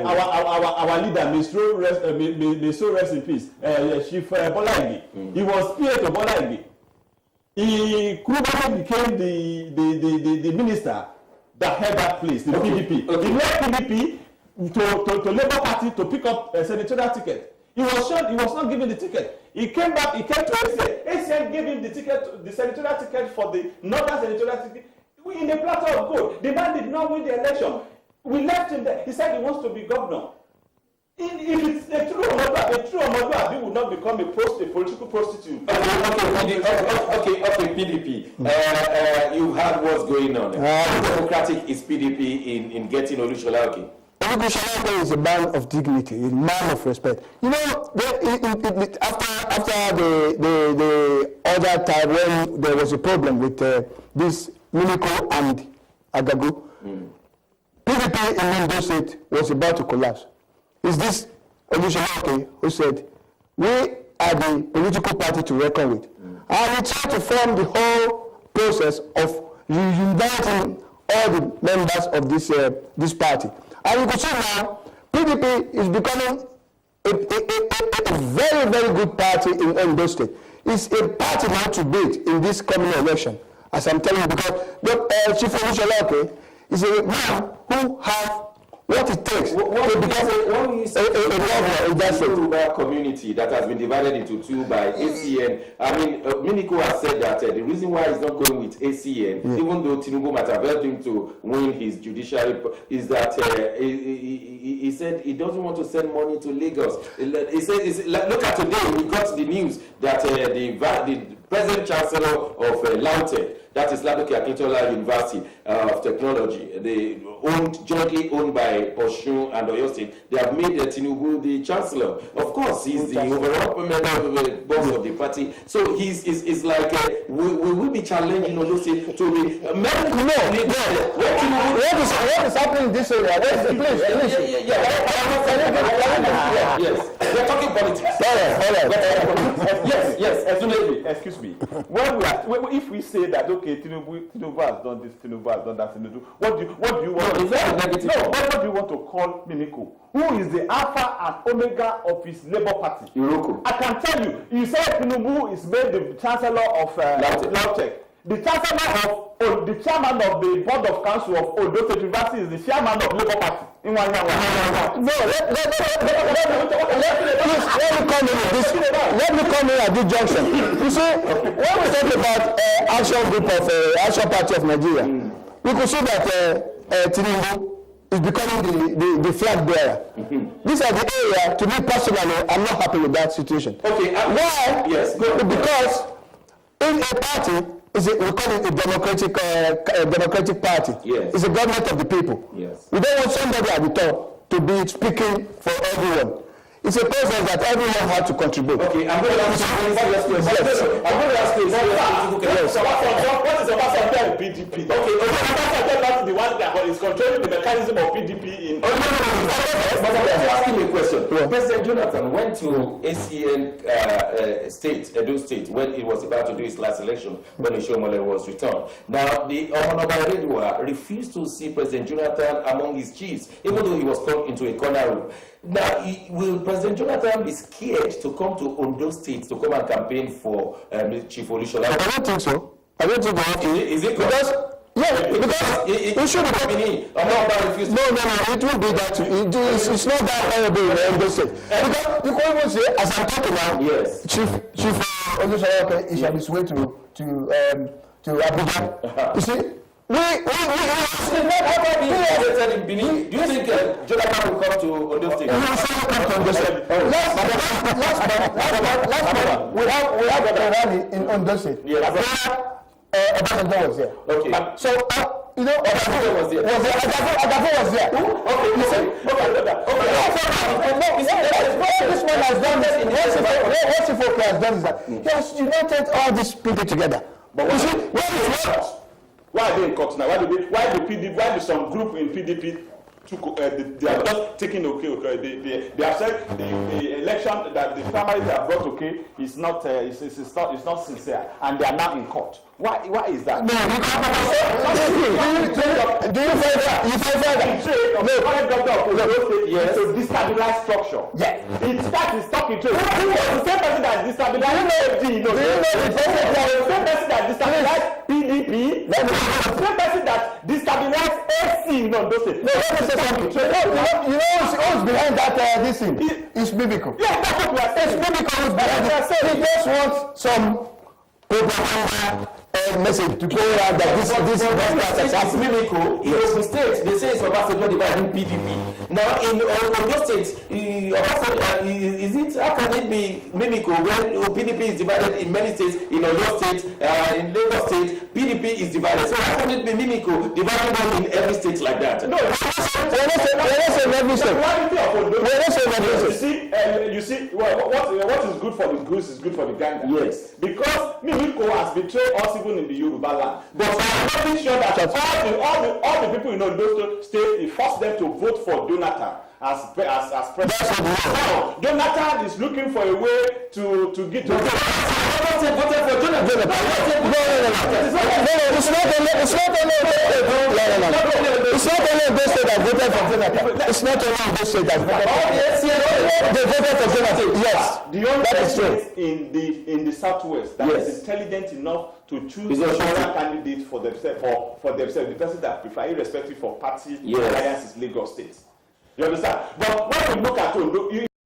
our leader, may so rest in peace, Chief Bola Ige. He was PA to Bola Ige. He became the minister that held that place, the PDP. He left PDP to Labour Party to pick up a senatorial ticket. He was not given the ticket. He came back, he came to ACN. ACN gave him the ticket, the senatorial ticket for the northern senatorial ticket in a platter of gold. The man did not win the election. We left him there. He said he wants to be governor. If it's a true Omoduabi will not become a political prostitute. Okay, PDP. You heard what's going on. How democratic is PDP in getting Olushola Oke? Olushola is a man of dignity, a man of respect. You know, after the other time when there was a problem with this Mimiko and Agagu, PDP in Ondo State was about to collapse. Is this Olushola Oke who said, we are the political party to reckon with. And we try to form the whole process of reuniting all the members of this party. And you can see now, PDP is becoming a very, very good party in Ondo State. It's a party now to beat in this coming election, as I'm telling you, because Chief Olushola Oke is a man who has what it takes to become a governor in that Yoruba community that has been divided into two by ACN. I mean, Mimiko has said that the reason why he's not going with ACN, even though Tinubu might have helped him to win his judiciary, is that he said he doesn't want to send money to Lagos. He said, look at today, we got the news that the present chancellor of LAUTECH, that is Ladoke Akintola University of Technology, jointly owned by Osun and Oyo State, they have made Tinubu the chancellor. Of course, he's the overall member of the boss of the party. So he's like, we will be challenging Oyo State to be. What is happening in this area? Yes, we're talking politics. Yes, absolutely. Excuse me. If we say that, okay, Tinubu has done this, Tinubu has done that, Tinubu, what do you want? What do you want to call Mimiko, who is the alpha and omega of his Labour Party? Iroko. I can tell you, you said Tinubu is made the chancellor of LAUTECH. The chancellor of the chairman of the board of council of Ondo State University is the chairman of Labour Party. No, let me come in at this junction. You see, when we talk about Action Group of Action Party of Nigeria, we could see that Tinubu is becoming the flag bearer. These are the area, to me personally, I'm not happy with that situation. Okay, why? Yes, because in a party, we call it a democratic party. Yes. It's a government of the people. Yes. We don't want somebody at the top to be speaking for everyone. It's a process that everyone has to contribute. Okay, I'm going to ask you one last question. I'm going to ask you what is Obasanjo in PDP? Okay, Obasanjo is the one that is controlling the mechanism of PDP in. But I'm asking you a question. President Jonathan went to ACN Edo State, when he was about to do his last election, when Oshiomhole was returned. Now, the Honorable Redua refused to see President Jonathan among his chiefs, even though he was called into a corner room. Now, will President Jonathan be scared to come to Ondo State to come and campaign for Chief Olushola? I don't think so. I don't think so. Is it because it should be. No, it will be that. It's not that horrible in Ondo State. Because you can even say, as I'm talking now, yes, Chief Olushola Oke is on his way to Abuja. You see. Do you think Jonathan will come to Ondo State? We have a rally in Ondo State. Obasanjo was there. Okay. So, Obasanjo was there. Agafu was there. Okay. What this man has done, what Sifoke has done is that he has united all these people together. But you see, what is worse? Why are they in court now? Why do some group in PDP they are just taking okay. They have said the election that the primary they have brought is not sincere, and they are now in court. Why is that? No, do you find that? You find that? No, current governor of Oyo State Yes. to destabilize structure. Yes. It starts stock in trade. Who was the same person that destabilized AFD? No, Do you know the president the same person that destabilized PDP. The same person that destabilized AC in Ondo State. No, let me say something. You know who's behind that this thing? It's Mimiko. Yeah, that's what we are saying. It's Mimiko who's behind it. He just wants some propaganda message to go around that this It's Mimiko. In Ogun State, they say it's Obasanjo dividing PDP. Now in Ondo State, Obasanjo, is it, how can it be Mimiko when PDP is divided in many states? In Oyo State, in Lagos State, PDP is divided. So how can it be Mimiko dividing them in every state like that? No, we're not saying every state. reality of Ondo. We're not saying every state. You see, well, what is good for the goose is good for the gander. Yes. Because Mimiko has betrayed us even in the Yoruba land. But I'm making sure that all the people in Ondo State, he forced them to vote for Jonathan as president. Now, Jonathan is looking for a way to get to. Voted for Jonathan. It's not only those states that voted for Jonathan. It's not only those states that voted for Jonathan. They voted for Jonathan. Yes, The only that is true. state in the southwest that is intelligent enough to choose Is a candidate for themselves, the person that prefer, irrespective of party alliance, is Lagos State. You understand? But when you look at Ondo, you